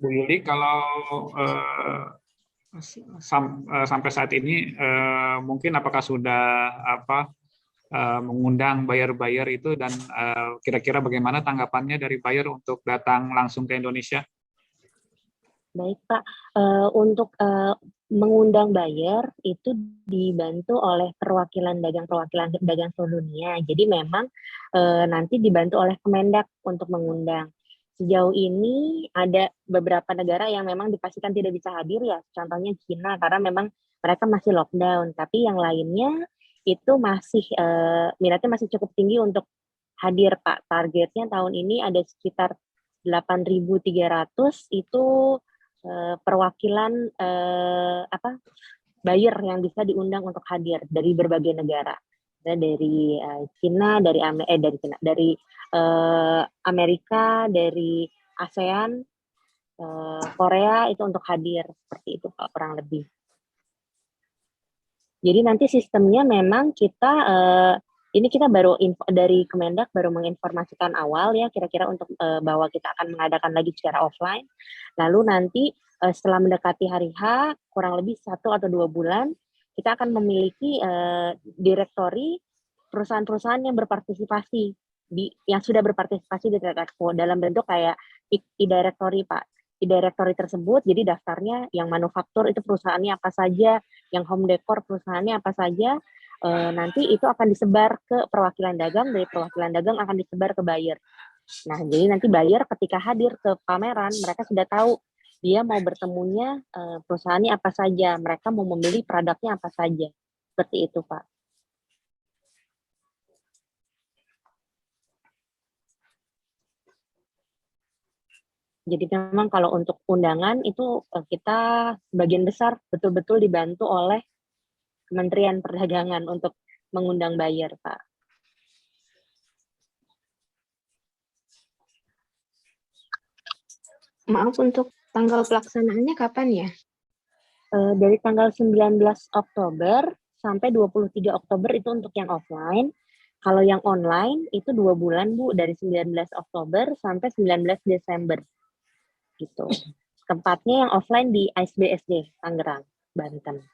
Bu Yuli, kalau sampai saat ini mungkin apakah sudah mengundang buyer-buyer itu, dan kira-kira bagaimana tanggapannya dari buyer untuk datang langsung ke Indonesia? Baik, Pak. Untuk mengundang buyer itu dibantu oleh perwakilan dagang seluruh dunia. Jadi memang nanti dibantu oleh Kemendak untuk mengundang. Sejauh ini ada beberapa negara yang memang dipastikan tidak bisa hadir ya, contohnya Cina, karena memang mereka masih lockdown. Tapi yang lainnya itu masih minatnya masih cukup tinggi untuk hadir, Pak. Targetnya tahun ini ada sekitar 8.300 itu perwakilan buyer yang bisa diundang untuk hadir dari berbagai negara. Dari Cina, dari Amerika, dari ASEAN, Korea, itu untuk hadir, seperti itu Pak, kurang lebih. Jadi nanti sistemnya memang ini kita baru dari Kemendak baru menginformasikan awal ya, kira-kira untuk bahwa kita akan mengadakan lagi secara offline. Lalu nanti setelah mendekati hari H, kurang lebih 1 atau 2 bulan, kita akan memiliki direktori perusahaan-perusahaan yang berpartisipasi yang sudah berpartisipasi di Trade Expo dalam bentuk kayak e-directory, Pak. E-directory tersebut, jadi daftarnya yang manufaktur itu perusahaannya apa saja, yang home decor perusahaannya apa saja, nanti itu akan disebar ke perwakilan dagang, dari perwakilan dagang akan disebar ke buyer. Nah, jadi nanti buyer ketika hadir ke pameran, mereka sudah tahu dia mau bertemunya perusahaannya apa saja, mereka mau memilih produknya apa saja. Seperti itu, Pak. Jadi memang kalau untuk undangan itu kita sebagian besar betul-betul dibantu oleh Kementerian Perdagangan untuk mengundang buyer, Pak. Maaf, untuk tanggal pelaksanaannya kapan ya? Dari tanggal 19 Oktober sampai 23 Oktober itu untuk yang offline. Kalau yang online itu 2 bulan, Bu, dari 19 Oktober sampai 19 Desember. Gitu. Tempatnya yang offline di ISBSD, Tangerang, Banten.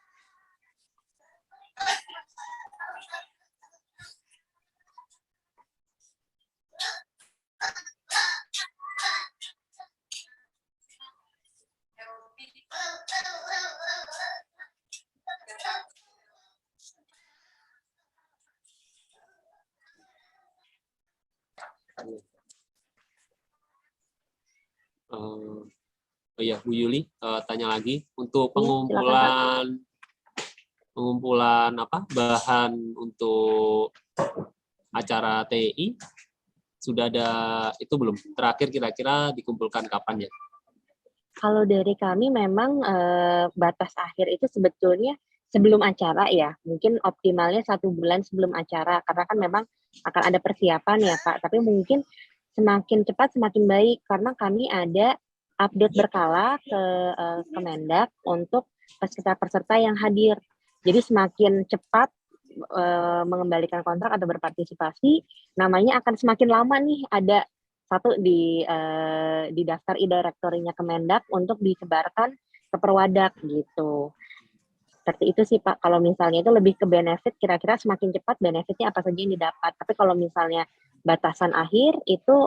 Oh iya, Bu Yuli, tanya lagi untuk pengumpulan bahan untuk acara TI sudah ada itu belum? Terakhir kira-kira dikumpulkan kapan ya? Kalau dari kami memang batas akhir itu sebetulnya sebelum acara ya, mungkin optimalnya 1 bulan sebelum acara, karena kan memang akan ada persiapan ya Pak, tapi mungkin semakin cepat semakin baik, karena kami ada update berkala ke Kemendak untuk peserta-peserta yang hadir. Jadi semakin cepat mengembalikan kontrak atau berpartisipasi, namanya akan semakin lama nih ada satu di daftar e-directory-nya Kemendak untuk disebarkan ke Perwadak gitu. Seperti itu sih Pak, kalau misalnya itu lebih ke benefit, kira-kira semakin cepat benefitnya apa saja yang didapat. Tapi kalau misalnya batasan akhir itu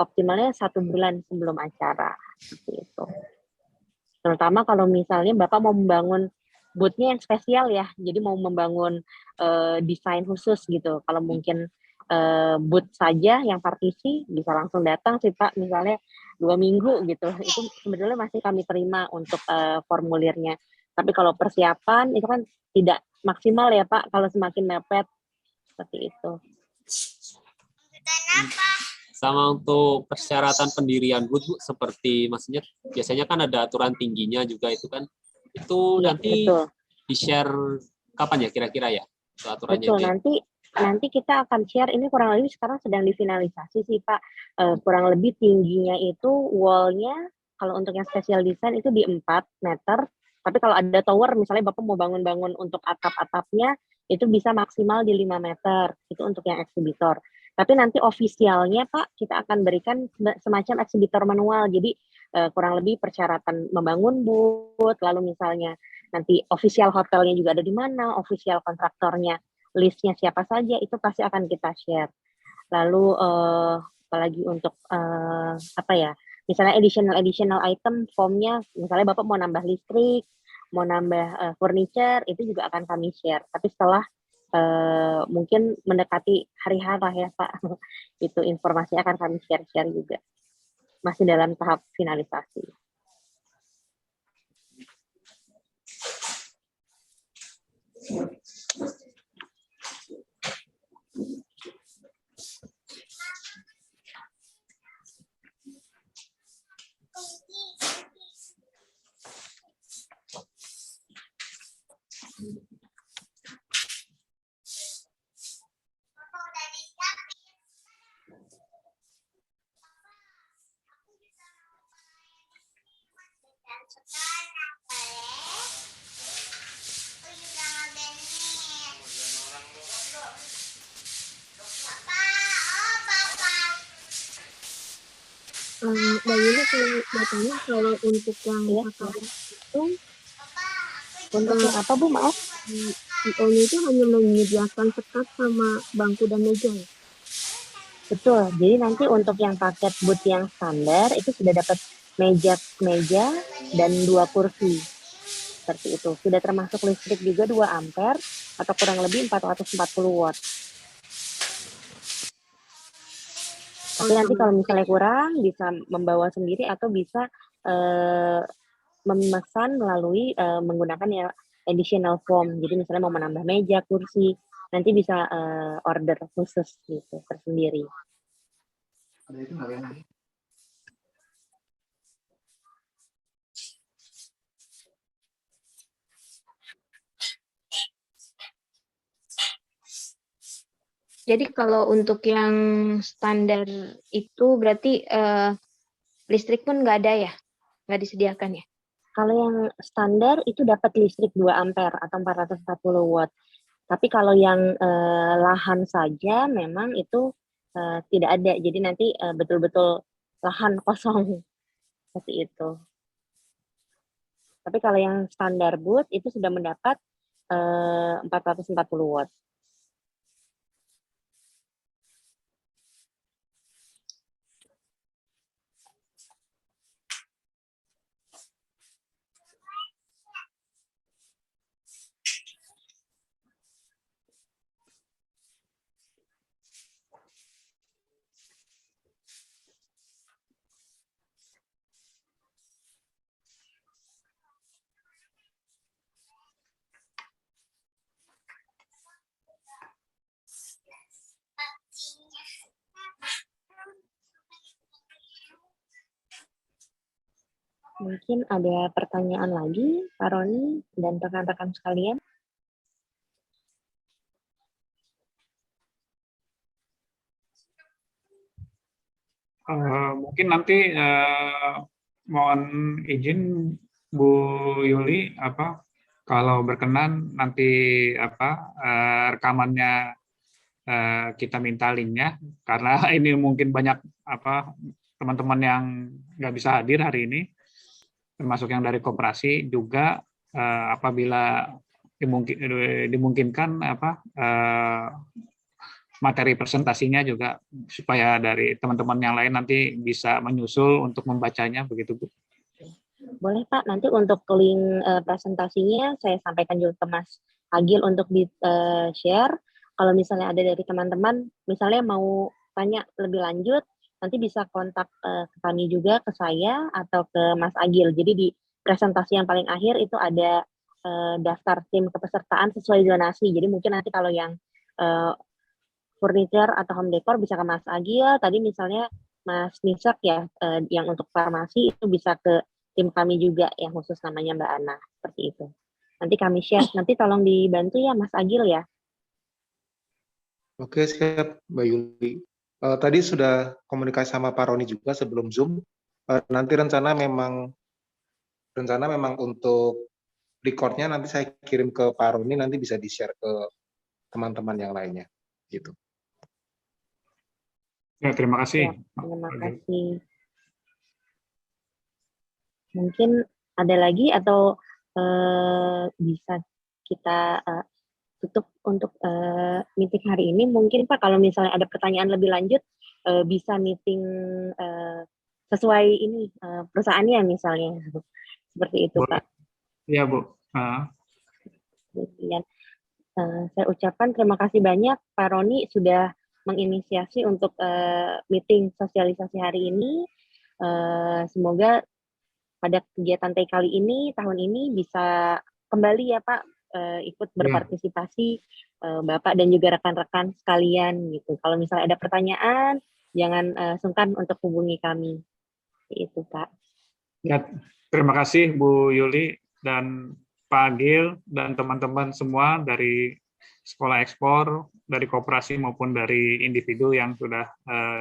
optimalnya 1 bulan sebelum acara, seperti itu. Terutama kalau misalnya Bapak mau membangun booth-nya yang spesial ya, jadi mau membangun desain khusus gitu. Kalau mungkin booth saja yang partisi bisa langsung datang sih Pak, misalnya 2 minggu gitu, itu sebetulnya masih kami terima untuk formulirnya. Tapi kalau persiapan itu kan tidak maksimal ya Pak, kalau semakin mepet, seperti itu. Sama untuk persyaratan pendirian booth, Bu, seperti maksudnya biasanya kan ada aturan tingginya juga itu kan. Itu Iya, nanti betul. di-share kapan ya kira-kira ya? Itu aturannya Betul, itu. nanti kita akan share, ini kurang lebih sekarang sedang difinalisasi sih Pak. Kurang lebih tingginya itu wall-nya, kalau untuk yang special design itu di 4 meter, tapi kalau ada tower, misalnya Bapak mau bangun-bangun untuk atap-atapnya, itu bisa maksimal di 5 meter, itu untuk yang eksibitor. Tapi nanti ofisialnya Pak, kita akan berikan semacam eksibitor manual, jadi kurang lebih persyaratan membangun booth, lalu misalnya nanti official hotelnya juga ada di mana, official kontraktornya, listnya siapa saja, itu pasti akan kita share. Lalu apalagi untuk apa ya, misalnya additional item formnya, misalnya Bapak mau nambah listrik, mau nambah furniture, itu juga akan kami share. Tapi setelah mungkin mendekati hari H lah ya Pak, itu informasi akan kami share juga. Masih dalam tahap finalisasi. Mbak Yuli, kalau bertanya kalau untuk yang KKN itu, Untuk yang apa Bu, maaf? CEO-nya itu hanya menyediakan sekat sama bangku dan meja ya? Betul, jadi nanti untuk yang paket booth yang standar itu sudah dapat meja dan 2 kursi. Seperti itu. Sudah termasuk listrik juga 2 ampere atau kurang lebih 440 watt. Tapi nanti kalau misalnya kurang bisa membawa sendiri atau bisa memesan melalui menggunakan ya additional form. Jadi misalnya mau menambah meja, kursi, nanti bisa order khusus gitu tersendiri. Jadi kalau untuk yang standar itu berarti listrik pun nggak ada ya? Nggak disediakan ya? Kalau yang standar itu dapat listrik 2 ampere atau 440 watt. Tapi kalau yang lahan saja memang itu tidak ada. Jadi nanti betul-betul lahan kosong seperti itu. Tapi kalau yang standar booth itu sudah mendapat 440 watt. Mungkin ada pertanyaan lagi, Pak Roni dan rekan-rekan sekalian. Mungkin nanti mohon izin Bu Yuli Kalau berkenan nanti rekamannya kita minta linknya, karena ini mungkin banyak teman-teman yang nggak bisa hadir hari ini, termasuk yang dari koperasi juga. Apabila dimungkinkan materi presentasinya juga supaya dari teman-teman yang lain nanti bisa menyusul untuk membacanya, begitu Bu. Boleh Pak, nanti untuk link presentasinya saya sampaikan juga ke Mas Agil untuk di-share. Kalau misalnya ada dari teman-teman, misalnya mau tanya lebih lanjut, nanti bisa kontak ke kami juga, ke saya, atau ke Mas Agil. Jadi di presentasi yang paling akhir itu ada daftar tim kepesertaan sesuai zonasi. Jadi mungkin nanti kalau yang furniture atau home decor bisa ke Mas Agil. Tadi misalnya Mas Nisak ya, yang untuk farmasi itu bisa ke tim kami juga yang khusus namanya Mbak Ana, seperti itu. Nanti kami share, nanti tolong dibantu ya Mas Agil ya. Oke, siap Mbak Yuli. Tadi sudah komunikasi sama Pak Roni juga sebelum Zoom. Nanti rencana memang untuk recordnya nanti saya kirim ke Pak Roni, nanti bisa di-share ke teman-teman yang lainnya. Gitu. Ya, terima kasih. Terima kasih. Mungkin ada lagi atau bisa kita tutup untuk meeting hari ini. Mungkin Pak, kalau misalnya ada pertanyaan lebih lanjut, bisa meeting sesuai ini perusahaannya misalnya. Seperti itu, Boleh. Pak. Iya, Bu. Kemudian, saya ucapkan terima kasih banyak Pak Roni sudah menginisiasi untuk meeting sosialisasi hari ini. Semoga pada kegiatan TEI kali ini, tahun ini bisa kembali ya Pak, ikut berpartisipasi Bapak dan juga rekan-rekan sekalian gitu. Kalau misalnya ada pertanyaan, jangan sungkan untuk hubungi kami. Itu Pak. Ya, terima kasih Bu Yuli dan Pak Agil dan teman-teman semua dari Sekolah Ekspor, dari koperasi maupun dari individu yang sudah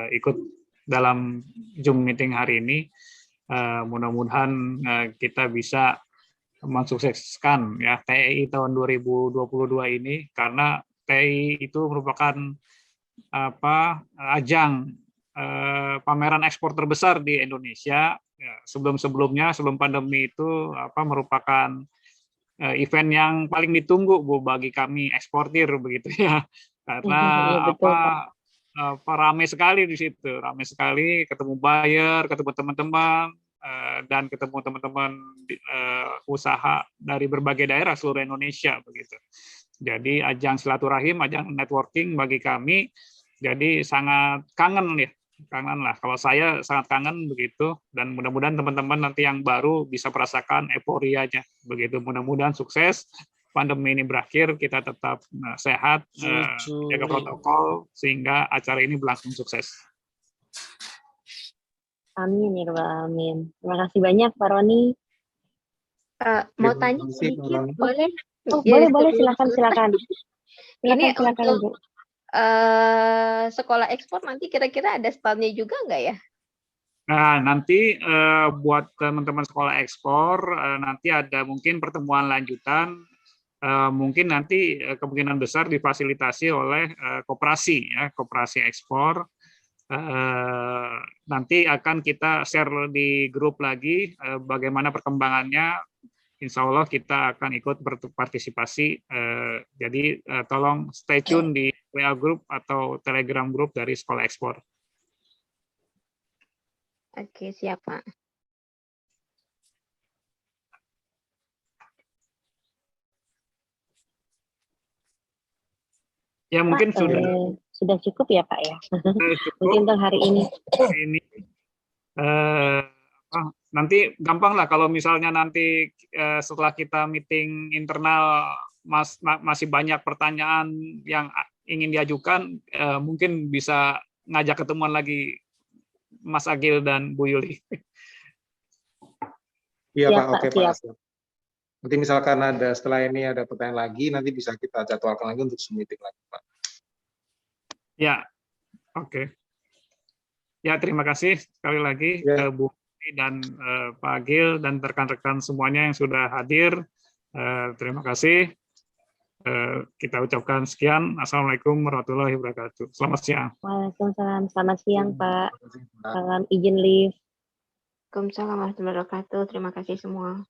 ikut dalam Zoom meeting hari ini. Mudah-mudahan kita bisa mensukseskan ya TEI tahun 2022 ini, karena TEI itu merupakan ajang pameran ekspor terbesar di Indonesia. Ya, sebelum-sebelumnya, sebelum pandemi itu merupakan event yang paling ditunggu Bu bagi kami eksportir begitu ya, karena ramai sekali di situ, ramai sekali ketemu buyer, ketemu teman-teman, dan ketemu teman-teman usaha dari berbagai daerah seluruh Indonesia begitu. Jadi ajang silaturahim, ajang networking bagi kami. Jadi sangat kangen lah. Kalau saya sangat kangen begitu, dan mudah-mudahan teman-teman nanti yang baru bisa merasakan euforianya begitu. Mudah-mudahan sukses. Pandemi ini berakhir, kita tetap sehat, jaga protokol, sehingga acara ini berlangsung sukses. Amin ya Rabbal Alamin. Terima kasih banyak Pak Roni. Mau tanya sedikit, boleh? Boleh, silakan. Ini silakan, untuk Sekolah Ekspor nanti kira-kira ada stand-nya juga nggak ya? Nah, nanti buat teman-teman Sekolah Ekspor, nanti ada mungkin pertemuan lanjutan. Mungkin nanti kemungkinan besar difasilitasi oleh koperasi ekspor. Nanti akan kita share di grup lagi bagaimana perkembangannya. Insya Allah kita akan ikut berpartisipasi. Jadi tolong stay tune di WA group atau Telegram group dari Sekolah Ekspor. Oke, siap Pak. Ya mungkin Pak, sudah cukup ya Pak ya. Mungkin untuk hari ini. Nanti gampang lah kalau misalnya nanti setelah kita meeting internal masih banyak pertanyaan yang ingin diajukan, mungkin bisa ngajak ketemuan lagi Mas Agil dan Bu Yuli. Iya Pak, oke Pak. Nanti misalkan setelah ini ada pertanyaan lagi, nanti bisa kita jadwalkan lagi untuk meeting lagi Pak. Ya, oke. Ya, terima kasih sekali lagi Bu dan Pak Agil dan rekan-rekan semuanya yang sudah hadir. Terima kasih. Kita ucapkan sekian. Assalamualaikum warahmatullahi wabarakatuh. Selamat siang. Waalaikumsalam. Selamat siang, Pak. Salam izin live. Waalaikumsalam warahmatullahi wabarakatuh. Terima kasih semua.